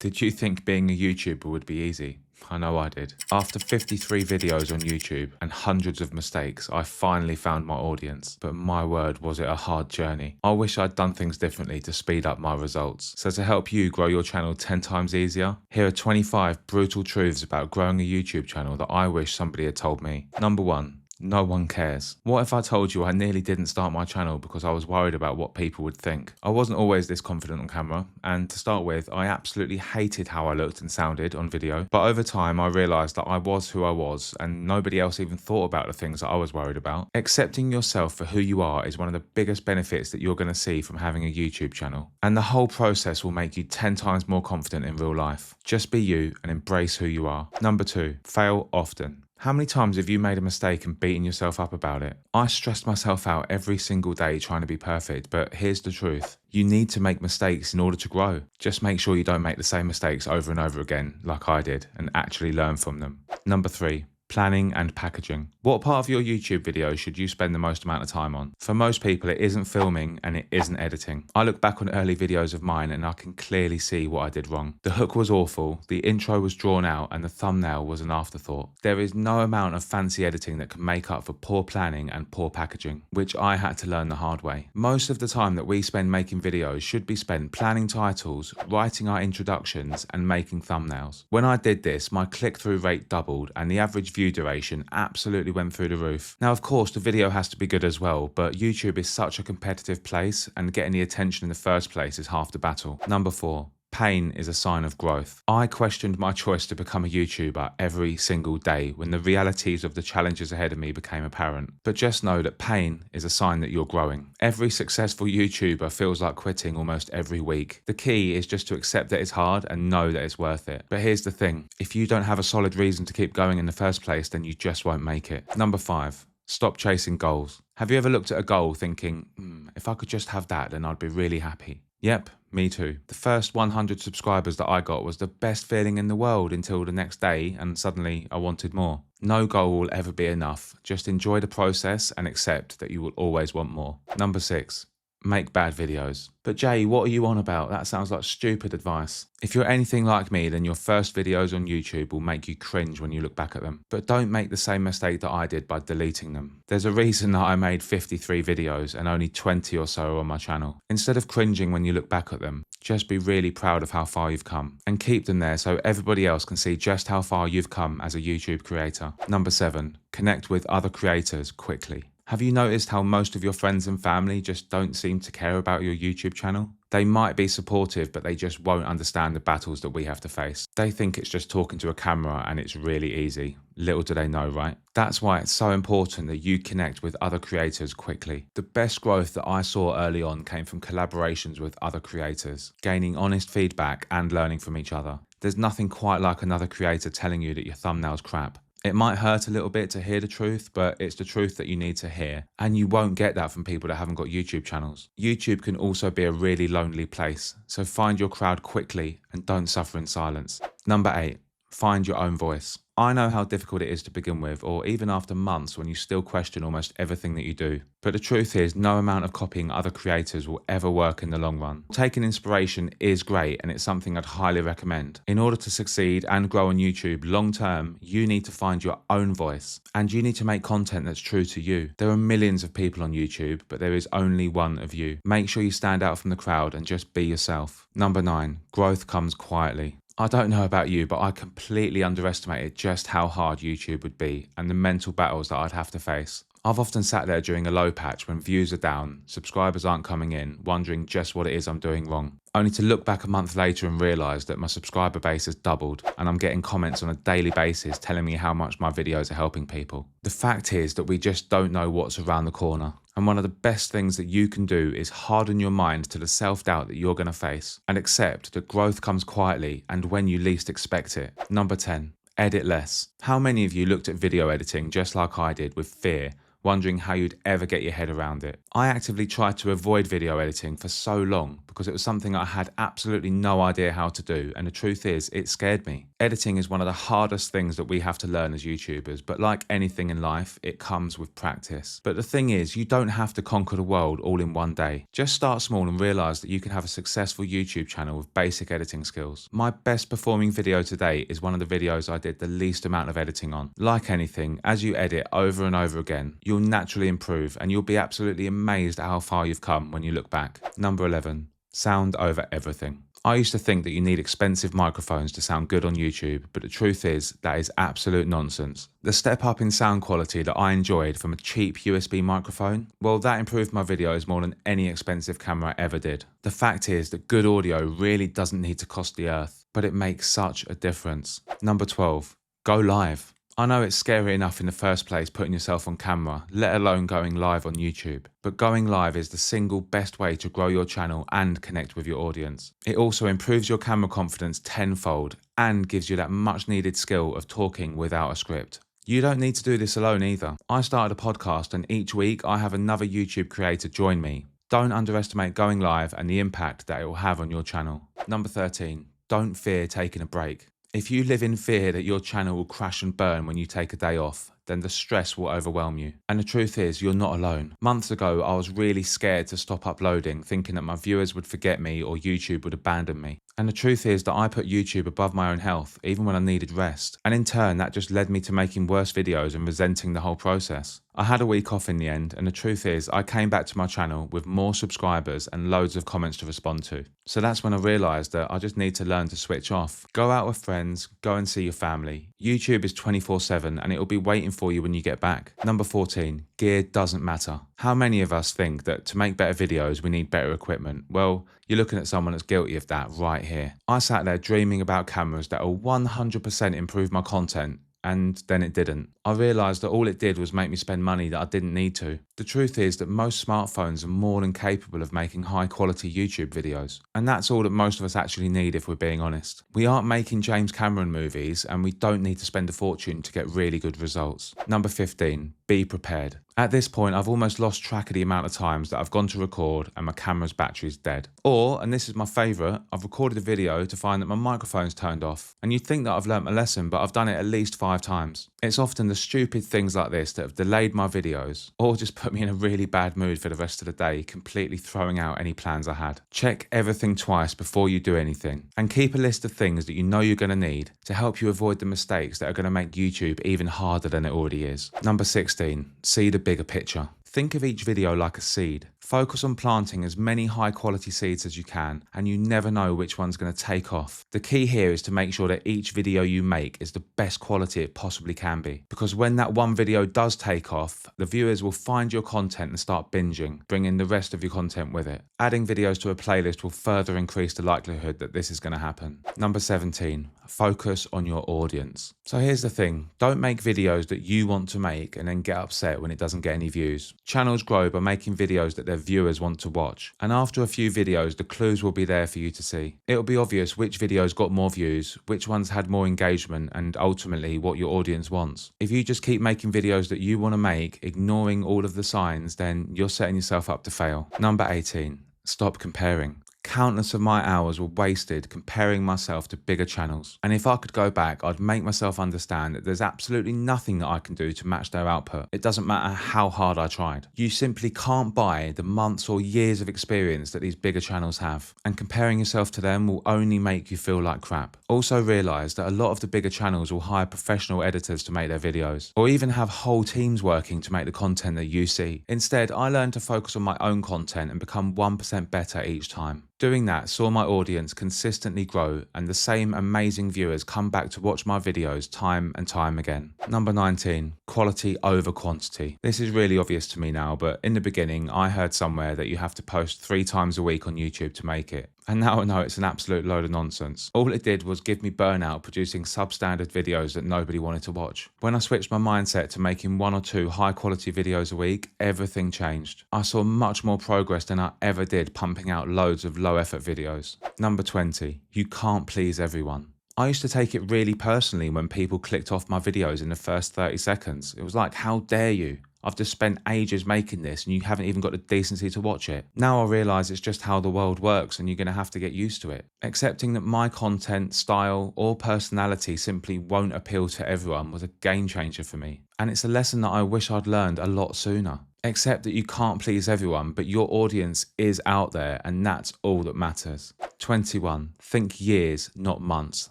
Did you think being a YouTuber would be easy? I know I did. After 53 videos on YouTube and hundreds of mistakes, I finally found my audience. But my word, was it a hard journey. I wish I'd done things differently to speed up my results. So to help you grow your channel 10 times easier, here are 25 brutal truths about growing a YouTube channel that I wish somebody had told me. Number 1. No one cares. What if I told you I nearly didn't start my channel because I was worried about what people would think? I wasn't always this confident on camera, and to start with, I absolutely hated how I looked and sounded on video. But over time, I realised that I was who I was, and nobody else even thought about the things that I was worried about. Accepting yourself for who you are is one of the biggest benefits that you're going to see from having a YouTube channel. And the whole process will make you 10 times more confident in real life. Just be you and embrace who you are. Number 2, fail often. How many times have you made a mistake and beaten yourself up about it? I stressed myself out every single day trying to be perfect, but here's the truth. You need to make mistakes in order to grow. Just make sure you don't make the same mistakes over and over again, like I did, and actually learn from them. Number 3. Planning and packaging. What part of your YouTube video should you spend the most amount of time on? For most people, it isn't filming and it isn't editing. I look back on early videos of mine and I can clearly see what I did wrong. The hook was awful, the intro was drawn out, and the thumbnail was an afterthought. There is no amount of fancy editing that can make up for poor planning and poor packaging, which I had to learn the hard way. Most of the time that we spend making videos should be spent planning titles, writing our introductions, and making thumbnails. When I did this, my click-through rate doubled and the average view duration absolutely went through the roof. Now, of course, the video has to be good as well, but YouTube is such a competitive place, and getting the attention in the first place is half the battle. Number 4. Pain is a sign of growth. I questioned my choice to become a YouTuber every single day when the realities of the challenges ahead of me became apparent. But just know that pain is a sign that you're growing. Every successful YouTuber feels like quitting almost every week. The key is just to accept that it's hard and know that it's worth it. But here's the thing, if you don't have a solid reason to keep going in the first place, then you just won't make it. Number 5. Stop chasing goals. Have you ever looked at a goal thinking, if I could just have that, then I'd be really happy? Yep, me too. The first 100 subscribers that I got was the best feeling in the world until the next day, and suddenly I wanted more. No goal will ever be enough. Just enjoy the process and accept that you will always want more. Number 6. Make bad videos. But Jay, what are you on about? That sounds like stupid advice. If you're anything like me, then your first videos on YouTube will make you cringe when you look back at them. But don't make the same mistake that I did by deleting them. There's a reason that I made 53 videos and only 20 or so are on my channel. Instead of cringing when you look back at them, just be really proud of how far you've come and keep them there so everybody else can see just how far you've come as a YouTube creator. Number 7, connect with other creators quickly. Have you noticed how most of your friends and family just don't seem to care about your YouTube channel? They might be supportive, but they just won't understand the battles that we have to face. They think it's just talking to a camera and it's really easy. Little do they know, right? That's why it's so important that you connect with other creators quickly. The best growth that I saw early on came from collaborations with other creators, gaining honest feedback and learning from each other. There's nothing quite like another creator telling you that your thumbnail's crap. It might hurt a little bit to hear the truth, but it's the truth that you need to hear. And you won't get that from people that haven't got YouTube channels. YouTube can also be a really lonely place, so find your crowd quickly and don't suffer in silence. Number 8, find your own voice. I know how difficult it is to begin with, or even after months when you still question almost everything that you do. But the truth is, no amount of copying other creators will ever work in the long run. Taking inspiration is great, and it's something I'd highly recommend. In order to succeed and grow on YouTube long term, you need to find your own voice, and you need to make content that's true to you. There are millions of people on YouTube, but there is only one of you. Make sure you stand out from the crowd and just be yourself. Number 9, growth comes quietly. I don't know about you, but I completely underestimated just how hard YouTube would be and the mental battles that I'd have to face. I've often sat there during a low patch when views are down, subscribers aren't coming in, wondering just what it is I'm doing wrong. Only to look back a month later and realise that my subscriber base has doubled and I'm getting comments on a daily basis telling me how much my videos are helping people. The fact is that we just don't know what's around the corner. And one of the best things that you can do is harden your mind to the self-doubt that you're going to face and accept that growth comes quietly and when you least expect it. Number 10, edit less. How many of you looked at video editing just like I did with fear, wondering how you'd ever get your head around it. I actively tried to avoid video editing for so long because it was something I had absolutely no idea how to do, and the truth is, it scared me. Editing is one of the hardest things that we have to learn as YouTubers, but like anything in life, it comes with practice. But the thing is, you don't have to conquer the world all in one day. Just start small and realize that you can have a successful YouTube channel with basic editing skills. My best performing video to date is one of the videos I did the least amount of editing on. Like anything, as you edit over and over again, you'll naturally improve and you'll be absolutely amazed at how far you've come when you look back. Number 11, sound over everything. I used to think that you need expensive microphones to sound good on YouTube, but the truth is that is absolute nonsense. The step up in sound quality that I enjoyed from a cheap USB microphone, well, that improved my videos more than any expensive camera ever did. The fact is that good audio really doesn't need to cost the earth, but it makes such a difference. Number 12, go live. I know it's scary enough in the first place putting yourself on camera, let alone going live on YouTube. But going live is the single best way to grow your channel and connect with your audience. It also improves your camera confidence tenfold and gives you that much needed skill of talking without a script. You don't need to do this alone either. I started a podcast and each week I have another YouTube creator join me. Don't underestimate going live and the impact that it will have on your channel. Number 13, don't fear taking a break. If you live in fear that your channel will crash and burn when you take a day off, then the stress will overwhelm you. And the truth is, you're not alone. Months ago, I was really scared to stop uploading, thinking that my viewers would forget me or YouTube would abandon me. And the truth is that I put YouTube above my own health, even when I needed rest. And in turn, that just led me to making worse videos and resenting the whole process. I had a week off in the end, and the truth is, I came back to my channel with more subscribers and loads of comments to respond to. So that's when I realised that I just need to learn to switch off. Go out with friends, go and see your family. YouTube is 24/7 and it will be waiting for you when you get back. Number 14, gear doesn't matter. How many of us think that to make better videos we need better equipment? Well, you're looking at someone that's guilty of that right here. I sat there dreaming about cameras that will 100% improve my content, and then it didn't. I realised that all it did was make me spend money that I didn't need to. The truth is that most smartphones are more than capable of making high quality YouTube videos. And that's all that most of us actually need if we're being honest. We aren't making James Cameron movies and we don't need to spend a fortune to get really good results. Number 15, be prepared. At this point, I've almost lost track of the amount of times that I've gone to record and my camera's battery's dead. Or, and this is my favourite, I've recorded a video to find that my microphone's turned off. And you'd think that I've learnt my lesson, but I've done it at least 5 times. It's often the stupid things like this that have delayed my videos, or just put me in a really bad mood for the rest of the day, completely throwing out any plans I had. Check everything twice before you do anything, and keep a list of things that you know you're going to need to help you avoid the mistakes that are going to make YouTube even harder than it already is. Number 16, see the bigger picture. Think of each video like a seed. Focus on planting as many high quality seeds as you can, and you never know which one's going to take off. The key here is to make sure that each video you make is the best quality it possibly can be. Because when that one video does take off, the viewers will find your content and start binging, bringing the rest of your content with it. Adding videos to a playlist will further increase the likelihood that this is going to happen. Number 17, focus on your audience. So here's the thing, don't make videos that you want to make and then get upset when it doesn't get any views. Channels grow by making videos that their viewers want to watch. And after a few videos, the clues will be there for you to see. It'll be obvious which videos got more views, which ones had more engagement, and ultimately what your audience wants. If you just keep making videos that you want to make, ignoring all of the signs, then you're setting yourself up to fail. Number 18, stop comparing. Countless of my hours were wasted comparing myself to bigger channels. And if I could go back, I'd make myself understand that there's absolutely nothing that I can do to match their output. It doesn't matter how hard I tried. You simply can't buy the months or years of experience that these bigger channels have. And comparing yourself to them will only make you feel like crap. Also realise that a lot of the bigger channels will hire professional editors to make their videos, or even have whole teams working to make the content that you see. Instead, I learned to focus on my own content and become 1% better each time. Doing that saw my audience consistently grow and the same amazing viewers come back to watch my videos time and time again. Number 19, quality over quantity. This is really obvious to me now, but in the beginning I heard somewhere that you have to post 3 times a week on YouTube to make it. And now I know it's an absolute load of nonsense. All it did was give me burnout producing substandard videos that nobody wanted to watch. When I switched my mindset to making 1 or 2 high quality videos a week, everything changed. I saw much more progress than I ever did pumping out loads of low effort videos. Number 20, you can't please everyone. I used to take it really personally when people clicked off my videos in the first 30 seconds. It was like, how dare you? I've just spent ages making this and you haven't even got the decency to watch it. Now I realise it's just how the world works and you're going to have to get used to it. Accepting that my content, style, or personality simply won't appeal to everyone was a game changer for me. And it's a lesson that I wish I'd learned a lot sooner. Accept that you can't please everyone, but your audience is out there and that's all that matters. 21. Think years, not months.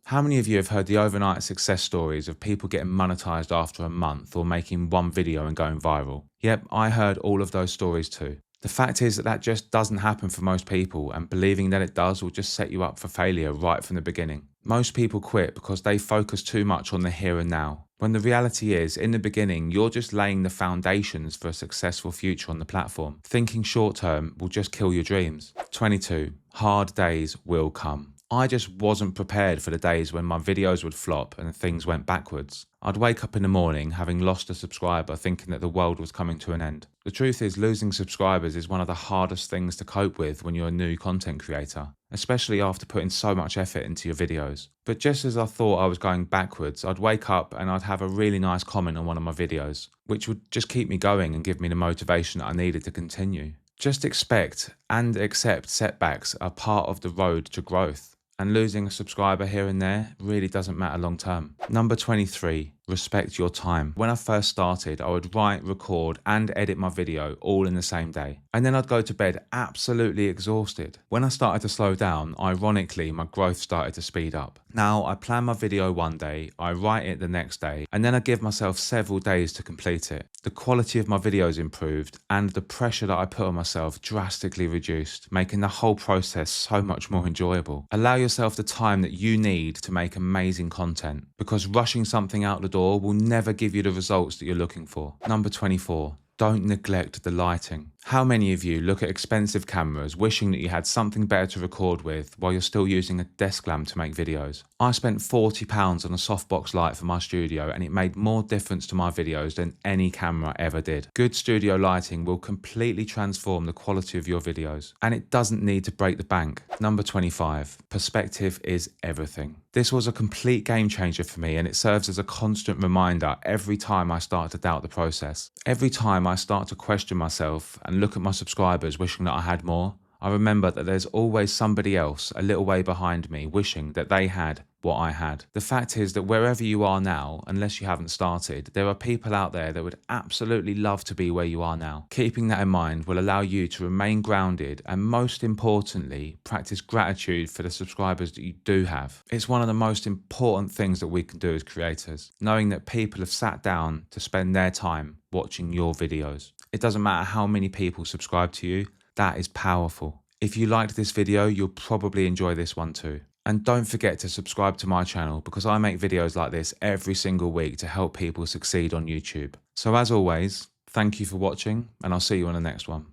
How many of you have heard the overnight success stories of people getting monetized after a month or making one video and going viral? Yep, I heard all of those stories too. The fact is that just doesn't happen for most people, and believing that it does will just set you up for failure right from the beginning. Most people quit because they focus too much on the here and now, when the reality is, in the beginning, you're just laying the foundations for a successful future on the platform. Thinking short term will just kill your dreams. 22. Hard days will come. I just wasn't prepared for the days when my videos would flop and things went backwards. I'd wake up in the morning having lost a subscriber thinking that the world was coming to an end. The truth is, losing subscribers is one of the hardest things to cope with when you're a new content creator, especially after putting so much effort into your videos. But just as I thought I was going backwards, I'd wake up and I'd have a really nice comment on one of my videos, which would just keep me going and give me the motivation that I needed to continue. Just expect and accept setbacks are part of the road to growth. And losing a subscriber here and there really doesn't matter long term. Number 23, respect your time. When I first started, I would write, record, and edit my video all in the same day. And then I'd go to bed absolutely exhausted. When I started to slow down, ironically, my growth started to speed up. Now I plan my video one day, I write it the next day, and then I give myself several days to complete it. The quality of my videos improved, and the pressure that I put on myself drastically reduced, making the whole process so much more enjoyable. Allow yourself the time that you need to make amazing content, because rushing something out the door will never give you the results that you're looking for. Number 24. Don't neglect the lighting. How many of you look at expensive cameras wishing that you had something better to record with while you're still using a desk lamp to make videos? I spent £40 on a softbox light for my studio and it made more difference to my videos than any camera ever did. Good studio lighting will completely transform the quality of your videos, and it doesn't need to break the bank. Number 25. Perspective is everything. This was a complete game changer for me, and it serves as a constant reminder every time I start to doubt the process. Every time I start to question myself and look at my subscribers wishing that I had more, I remember that there's always somebody else a little way behind me wishing that they had what I had. The fact is that wherever you are now, unless you haven't started, there are people out there that would absolutely love to be where you are now. Keeping that in mind will allow you to remain grounded and, most importantly, practice gratitude for the subscribers that you do have. It's one of the most important things that we can do as creators, knowing that people have sat down to spend their time watching your videos. It doesn't matter how many people subscribe to you, that is powerful. If you liked this video, you'll probably enjoy this one too. And don't forget to subscribe to my channel, because I make videos like this every single week to help people succeed on YouTube. So as always, thank you for watching, and I'll see you on the next one.